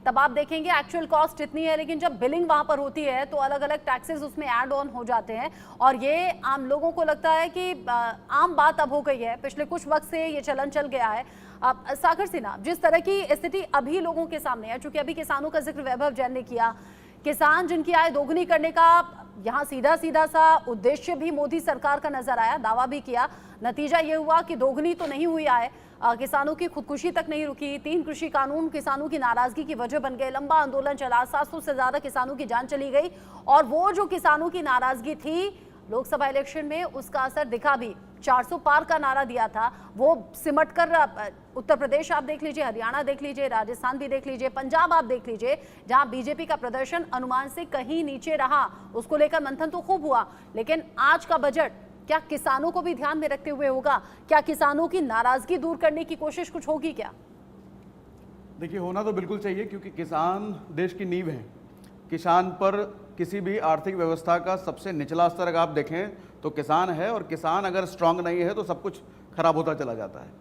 तब आप देखेंगे एक्चुअल कॉस्ट इतनी है, लेकिन जब बिलिंग वहां पर होती है तो अलग अलग टैक्सेस उसमें ऐड ऑन हो जाते हैं। और ये आम लोगों को लगता है कि आम बात अब हो गई है, पिछले कुछ वक्त से ये चलन चल गया है। सागर सिन्हा, जिस तरह की स्थिति अभी लोगों के सामने है, चूंकि अभी किसानों का जिक्र वैभव जैन ने किया, किसान जिनकी आय दोगुनी करने का यहाँ सीधा सीधा सा उद्देश्य भी मोदी सरकार का नजर आया, दावा भी किया, नतीजा ये हुआ कि दोगुनी तो नहीं हुई आय, किसानों की खुदकुशी तक नहीं रुकी, 3 कृषि कानून किसानों की नाराजगी की वजह बन गए, लंबा आंदोलन चला, 700 से ज्यादा किसानों की जान चली गई। और वो जो किसानों की नाराजगी थी लोकसभा इलेक्शन में, उसका असर दिखा भी। 400 पार का नारा दिया था, वो सिमट कर उत्तर प्रदेश आप देख लीजिए, हरियाणा देख लीजिए, राजस्थान भी देख लीजिए, पंजाब आप देख लीजिए, जहां बीजेपी का प्रदर्शन अनुमान से कहीं नीचे रहा, उसको लेकर मंथन तो खूब हुआ। लेकिन आज का बजट क्या किसानों को भी ध्यान में रखते हुए होगा? क्या किसानों की नाराजगी दूर करने की कोशिश कुछ होगी क्या? देखिए, होना तो बिल्कुल चाहिए, क्योंकि किसान देश की नींव है। किसान पर किसी भी आर्थिक व्यवस्था का सबसे निचला स्तर अगर आप देखें तो किसान है, और किसान अगर स्ट्रांग नहीं है तो सब कुछ खराब होता चला जाता है।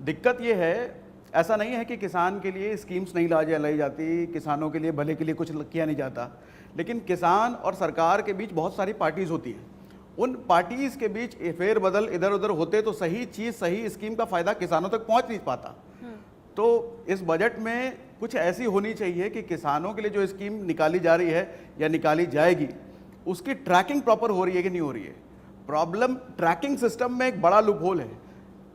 दिक्कत ये है, ऐसा नहीं है कि किसान के लिए स्कीम्स नहीं लाई जाती, किसानों के लिए भले के लिए कुछ किया नहीं जाता, लेकिन किसान और सरकार के बीच बहुत सारी पार्टीज होती हैं। उन पार्टीज के बीच फेरबदल इधर उधर होते तो सही चीज़, सही स्कीम का फायदा किसानों तक पहुंच नहीं पाता। तो इस बजट में कुछ ऐसी होनी चाहिए कि किसानों के लिए जो स्कीम निकाली जा रही है या निकाली जाएगी, उसकी ट्रैकिंग प्रॉपर हो रही है कि नहीं हो रही है। प्रॉब्लम ट्रैकिंग सिस्टम में एक बड़ा लूपहोल है।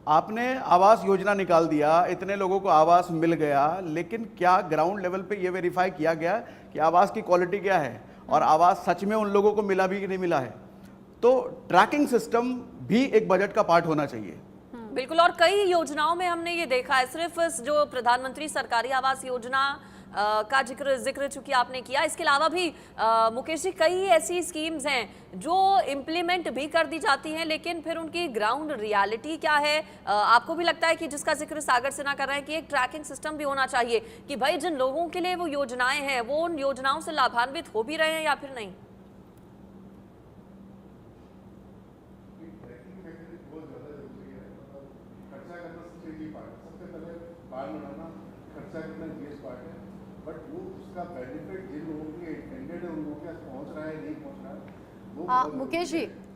आपने आवास योजना निकाल दिया, इतने लोगों को आवास मिल गया, लेकिन क्या ग्राउंड लेवल पे ये वेरीफाई किया गया कि आवास की क्वालिटी क्या है और आवास सच में उन लोगों को मिला भी कि नहीं मिला है? तो ट्रैकिंग सिस्टम भी एक बजट का पार्ट होना चाहिए। बिल्कुल, और कई योजनाओं में हमने ये देखा है, सिर्फ जो प्रधानमंत्री सरकारी आवास योजना का जिक्र चूंकि आपने किया, इसके अलावा भी मुकेश जी कई ऐसी स्कीम्स हैं जो इम्प्लीमेंट भी कर दी जाती हैं, लेकिन फिर उनकी ग्राउंड रियलिटी क्या है? आपको भी लगता है कि जिसका जिक्र सागर सिन्हा कर रहे हैं कि एक ट्रैकिंग सिस्टम भी होना चाहिए कि भाई जिन लोगों के लिए वो योजनाएं हैं वो उन योजनाओं से लाभान्वित हो भी रहे हैं या फिर नहीं? बट वो उसका बेनिफिट जिन लोगों के इंटेंडेड है उन लोगों के पास पहुंच रहा है नहीं पहुंच रहा है वो।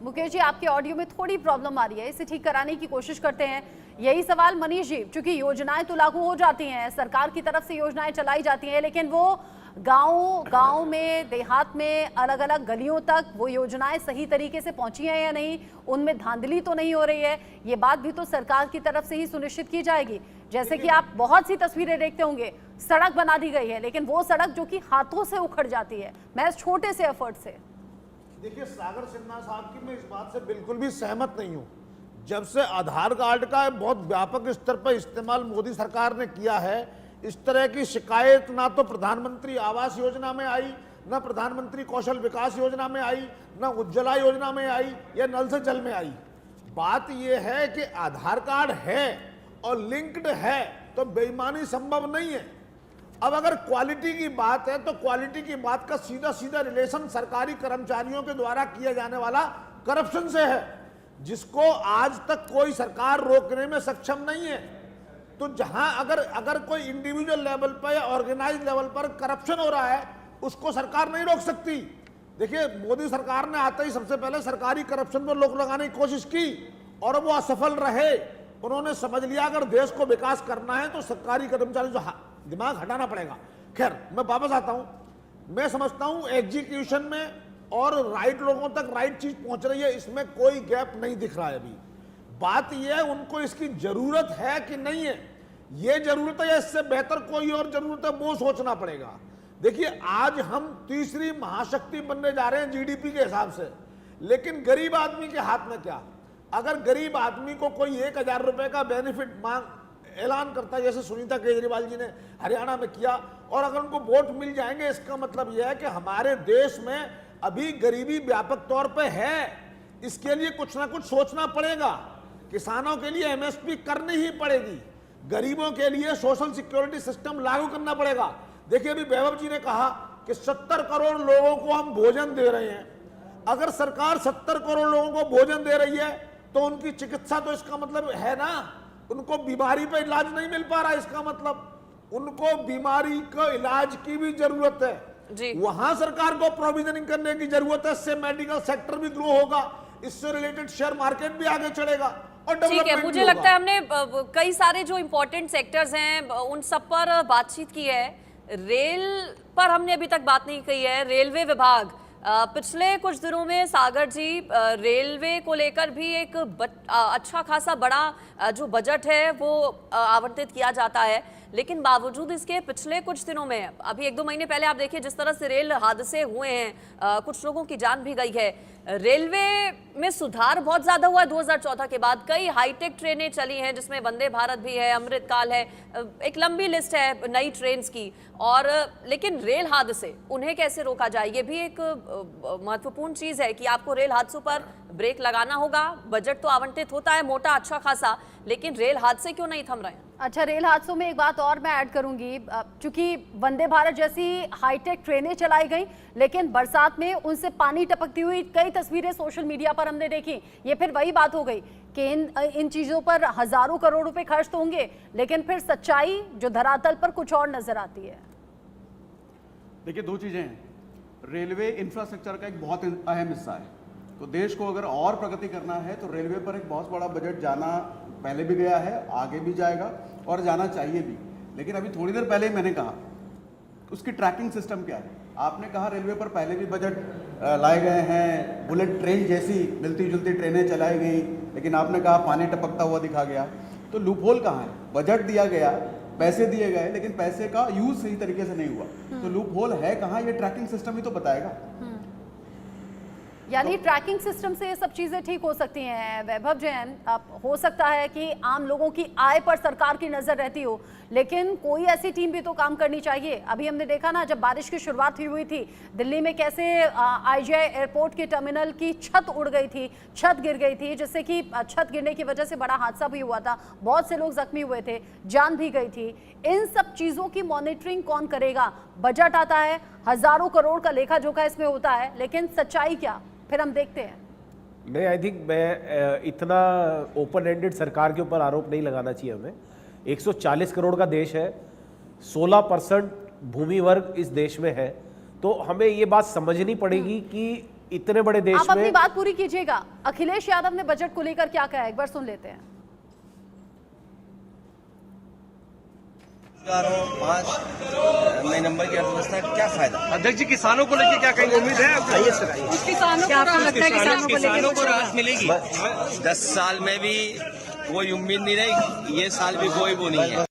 मुकेश जी आपके ऑडियो में थोड़ी प्रॉब्लम आ रही है, इसे ठीक कराने की कोशिश करते हैं। यही सवाल मनीष जी, क्योंकि योजनाएं तो लागू हो जाती हैं, सरकार की तरफ से योजनाएं चलाई जाती हैं, लेकिन वो गांव में, देहात में, अलग अलग गलियों तक वो योजनाएं सही तरीके से पहुंची हैं या नहीं, उनमें धांधली तो नहीं हो रही है, ये बात भी तो सरकार की तरफ से ही सुनिश्चित की जाएगी। जैसे कि आप बहुत सी तस्वीरें देखते होंगे, सड़क बना दी गई है, लेकिन वो सड़क जो कि हाथों से उखड़ जाती है महज छोटे से एफर्ट से। देखिए, सागर सिन्हा साहब की मैं इस बात से बिल्कुल भी सहमत नहीं हूं। जब से आधार कार्ड का बहुत व्यापक स्तर पर इस्तेमाल मोदी सरकार ने किया है, इस तरह की शिकायत ना तो प्रधानमंत्री आवास योजना में आई, ना प्रधानमंत्री कौशल विकास योजना में आई, ना उज्ज्वला योजना में आई, या नल से जल में आई। बात यह है कि आधार कार्ड है और लिंक्ड है तो बेईमानी संभव नहीं है। अब अगर क्वालिटी की बात है तो क्वालिटी की बात का सीधा सीधा रिलेशन सरकारी कर्मचारियों के द्वारा किया जाने वाला करप्शन से है, जिसको आज तक कोई सरकार रोकने में सक्षम नहीं है। तो जहां अगर कोई इंडिविजुअल लेवल पर या ऑर्गेनाइज लेवल पर करप्शन हो रहा है, उसको सरकार नहीं रोक सकती। देखिए, मोदी सरकार ने आते ही सबसे पहले सरकारी करप्शन पर रोक लगाने की कोशिश की और वो असफल रहे। उन्होंने समझ लिया अगर देश को विकास करना है तो सरकारी कर्मचारी जो दिमाग हटाना पड़ेगा। खैर, मैं वापस आता हूं। मैं समझता हूं एग्जीक्यूशन में और राइट लोगों तक राइट चीज पहुंच रही है, इसमें कोई गैप नहीं दिख रहा है अभी। बात यह है उनको इसकी जरूरत है कि नहीं है, यह जरूरत है या इससे बेहतर कोई और जरूरत है, वो सोचना पड़ेगा। देखिए, आज हम तीसरी महाशक्ति बनने जा रहे हैं जीडीपी के हिसाब से, लेकिन गरीब आदमी के हाथ में क्या? अगर गरीब आदमी को कोई 1000 रुपए का बेनिफिट ऐलान करता है, जैसे सुनीता केजरीवाल जी ने हरियाणा में किया, और अगर उनको वोट मिल जाएंगे, इसका मतलब यह है कि हमारे देश में अभी गरीबी व्यापक तौर पे है। इसके लिए कुछ ना कुछ सोचना पड़ेगा। किसानों के लिए एमएसपी करनी ही पड़ेगी, गरीबों के लिए सोशल सिक्योरिटी सिस्टम लागू करना पड़ेगा। देखिए, अभी वैभव जी ने कहा कि 70 करोड़ लोगों को हम भोजन दे रहे हैं। अगर सरकार 70 करोड़ लोगों को भोजन दे रही है तो उनकी चिकित्सा, तो इसका मतलब है ना उनको बीमारी पे इलाज नहीं मिल पा रहा, इसका मतलब उनको बीमारी का इलाज की भी जरूरत है जी। वहां सरकार को प्रोविजनिंग करने की जरूरत है। इससे मेडिकल सेक्टर भी ग्रो होगा, इससे रिलेटेड शेयर मार्केट भी आगे चढ़ेगा और ठीक है, डेवलपमेंट मुझे भी लगता है होगा। हमने कई सारे जो इंपॉर्टेंट सेक्टर्स हैं उन सब पर बातचीत की है। रेल पर हमने अभी तक बात नहीं की है। रेलवे विभाग पिछले कुछ दिनों में सागर जी रेलवे को लेकर भी एक अच्छा खासा बड़ा जो बजट है वो आवंटित किया जाता है, लेकिन बावजूद इसके पिछले कुछ दिनों में, अभी 1-2 महीने पहले आप देखिए जिस तरह से रेल हादसे हुए हैं, कुछ लोगों की जान भी गई है। रेलवे में सुधार बहुत ज्यादा हुआ है 2014 के बाद। कई हाईटेक ट्रेनें चली हैं जिसमें वंदे भारत भी है, अमृतकाल है, एक लंबी लिस्ट है नई ट्रेन्स की। और लेकिन रेल हादसे उन्हें कैसे रोका जाए, ये भी एक महत्वपूर्ण चीज है कि आपको रेल हादसों पर ब्रेक लगाना होगा। बजट तो आवंटित होता है मोटा अच्छा खासा, लेकिन रेल हादसे क्यों नहीं थम रहे हैं? अच्छा, रेल हादसों में एक बात और मैं ऐड करूंगी, चूंकि वंदे भारत जैसी हाईटेक ट्रेनें चलाई गई, लेकिन बरसात में उनसे पानी टपकती हुई कई तस्वीरें सोशल मीडिया पर हमने देखी। ये फिर वही बात हो गई कि इन चीजों पर हजारों करोड़ रुपए खर्च तो होंगे, लेकिन फिर सच्चाई जो धरातल पर कुछ और नजर आती है। देखिए, दो चीजें हैं। रेलवे इंफ्रास्ट्रक्चर का एक बहुत अहम हिस्सा है, तो देश को अगर और प्रगति करना है तो रेलवे पर एक बहुत बड़ा बजट जाना पहले भी गया है, आगे भी जाएगा और जाना चाहिए भी। लेकिन अभी थोड़ी देर पहले ही मैंने कहा उसकी ट्रैकिंग सिस्टम क्या है। आपने कहा रेलवे पर पहले भी बजट लाए गए हैं, बुलेट ट्रेन जैसी मिलती जुलती ट्रेनें चलाई गई, लेकिन आपने कहा पानी टपकता हुआ दिखा गया। तो लूपहोल कहाँ है? बजट दिया गया, पैसे दिए गए, लेकिन पैसे का यूज सही तरीके से नहीं हुआ। तो लूपहोल है कहाँ? ये ट्रैकिंग सिस्टम ही तो बताएगा। यानी ट्रैकिंग सिस्टम से ये सब चीजें ठीक हो सकती हैं। वैभव जैन, अब हो सकता है कि आम लोगों की आय पर सरकार की नजर रहती हो, लेकिन कोई ऐसी टीम भी तो काम करनी चाहिए। अभी हमने देखा ना, जब बारिश की शुरुआत हुई थी दिल्ली में, कैसे IGI एयरपोर्ट के टर्मिनल की छत उड़ गई थी, छत गिर गई थी, जिससे कि छत गिरने की वजह से बड़ा हादसा भी हुआ था, बहुत से लोग जख्मी हुए थे, जान भी गई थी। इन सब चीजों की मॉनिटरिंग कौन करेगा? बजट आता है, हजारों करोड़ का लेखा जोखा इसमें होता है, लेकिन सच्चाई क्या, फिर हम देखते हैं। नहीं, आई थिंक मैं इतना ओपन एंडेड सरकार के ऊपर आरोप नहीं लगाना चाहिए हमें। 140 करोड़ का देश है, 16% भूमि वर्ग इस देश में है, तो हमें ये बात समझनी पड़ेगी कि इतने बड़े देश आप अपनी में। बात पूरी कीजिएगा। अखिलेश यादव ने बजट को लेकर क्या कहा, एक बार सुन लेते हैं। 5 नंबर की अर्थव्यवस्था का क्या फायदा? अध्यक्ष जी, किसानों को लेकर क्या कहेंगे? उम्मीद है आइए सर, आइए। किसानों को राहत मिलेगी? 10 साल में भी कोई उम्मीद नहीं रही, ये साल भी कोई वो नहीं है।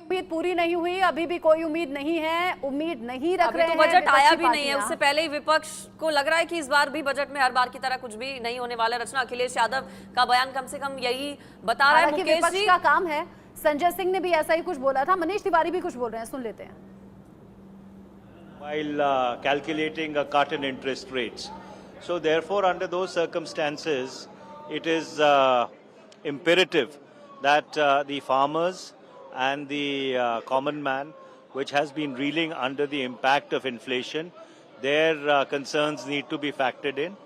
उम्मीद पूरी नहीं हुई, अभी भी कोई उम्मीद नहीं है, उम्मीद नहीं रख अभी रहे तो हैं। बजट आया विपक्षी भी नहीं है, पार्टियां। उससे पहले ही विपक्ष को लग रहा है कि इस बार भी बजट में हर बार की तरह कुछ भी नहीं होने वाला। रचना, अखिलेश यादव का बयान कम से कम यही बता रहा है। हालांकि मुकेश विपक्ष जी, का काम है, संजय सिंह ने भी ऐसा ही कुछ बोला था, मनीष तिवारी भी कुछ बोल रहे हैं, सुन लेते हैं। While calculating a cut in interest rates. So therefore, under those circumstances, it is imperative that the farmers and the common man, which has been reeling under the impact of inflation, their concerns need to be factored in.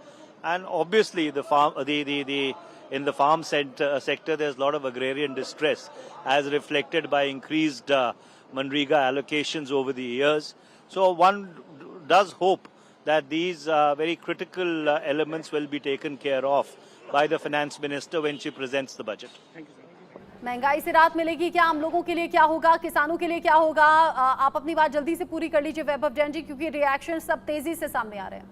And obviously, in the farm sector, there's a lot of agrarian distress, as reflected by increased Manrega allocations over the years. So one does hope that these very critical elements will be taken care of by the finance minister when she presents the budget. महंगाई से राहत मिलेगी क्या? आम लोगों के लिए क्या होगा? किसानों के लिए क्या होगा? आप अपनी बात जल्दी से पूरी कर लीजिए वैभव जैन जी, क्योंकि रिएक्शन सब तेजी से सामने आ रहे हैं।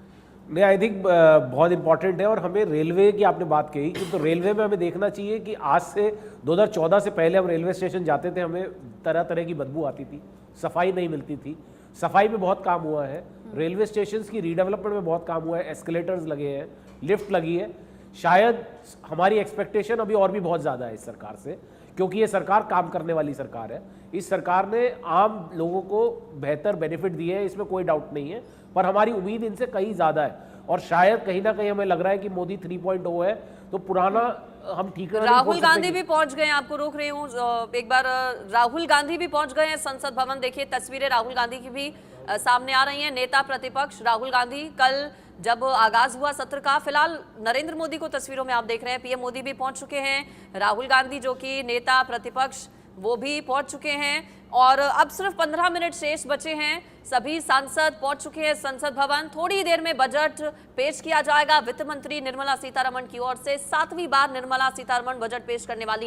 नहीं, आई थिंक बहुत इंपॉर्टेंट है। और हमें रेलवे की आपने बात कही कि तो रेलवे में हमें देखना चाहिए कि आज से 2014 से पहले हम रेलवे स्टेशन जाते थे, हमें तरह तरह की बदबू आती थी, सफाई नहीं मिलती थी। सफाई में बहुत काम हुआ है, रेलवे स्टेशन की रीडेवलपमेंट में बहुत काम हुआ है, एस्केलेटर्स लगे हैं, लिफ्ट लगी है। शायद हमारी एक्सपेक्टेशन अभी और भी बहुत ज़्यादा है इस सरकार से, क्योंकि ये सरकार काम करने वाली सरकार है। इस सरकार ने आम लोगों को बेहतर बेनिफिट दिए हैं, इसमें कोई डाउट नहीं है, पर हमारी उम्मीद इनसे कहीं ज़्यादा है। और शायद कहीं ना कहीं हमें लग रहा है कि मोदी 3.0 है, तो पुराना हम ठीक है। राहुल गांधी भी पहुंच गए हैं, आपको रोक रही हूँ एक बार। राहुल गांधी भी पहुंच गए हैं संसद भवन। देखिए तस्वीरें राहुल गांधी की भी सामने आ रही हैं। नेता प्रतिपक्ष राहुल गांधी कल जब आगाज हुआ सत्र का, फिलहाल नरेंद्र मोदी को तस्वीरों में आप देख रहे हैं, पीएम मोदी भी पहुंच चुके हैं। राहुल गांधी जो कि नेता प्रतिपक्ष वो भी पहुंच चुके हैं और अब सिर्फ 15 मिनट शेष बचे हैं। सभी सांसद पहुंच चुके हैं संसद भवन। थोड़ी देर में बजट पेश किया जाएगा। वित्त मंत्री निर्मला सीतारमण की ओर से 7वीं बार निर्मला सीतारमण बजट पेश करने वाली हैं।